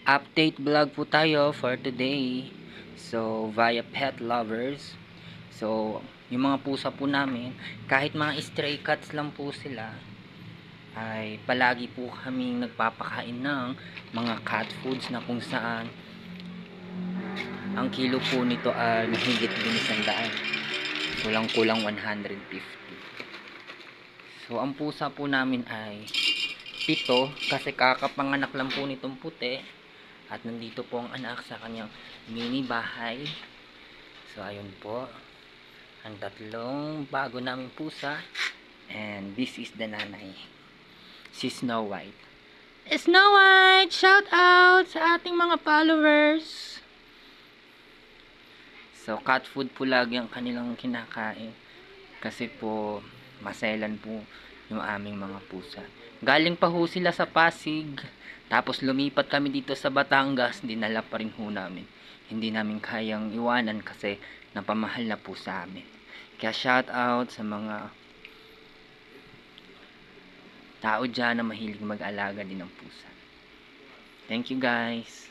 Update vlog po tayo for today. So, via pet lovers. So, yung mga pusa po namin, kahit mga stray cats lang po sila, ay palagi po kaming nagpapakain ng mga cat foods na kung saan ang kilo po nito ay mahigit din 100. Kulang-kulang 150. So, ang pusa po namin ay 7 kasi kakapanganak lang po nitong puti. At nandito po ang anak sa kanyang mini bahay. So, ayun po. Ang tatlong bago naming pusa. And this is the nanay. Si Snow White. Snow White! Shout out sa ating mga followers! So, cat food po lagi ang kanilang kinakain. Kasi po, maselan po yung aming mga pusa. Galing pa ho sila sa Pasig. Tapos lumipat kami dito sa Batangas. Dinala pa rin ho namin. Hindi namin kayang iwanan kasi napamahal na po sa amin. Kaya shout out sa mga tao dyan na mahilig mag-alaga din ng pusa. Thank you guys.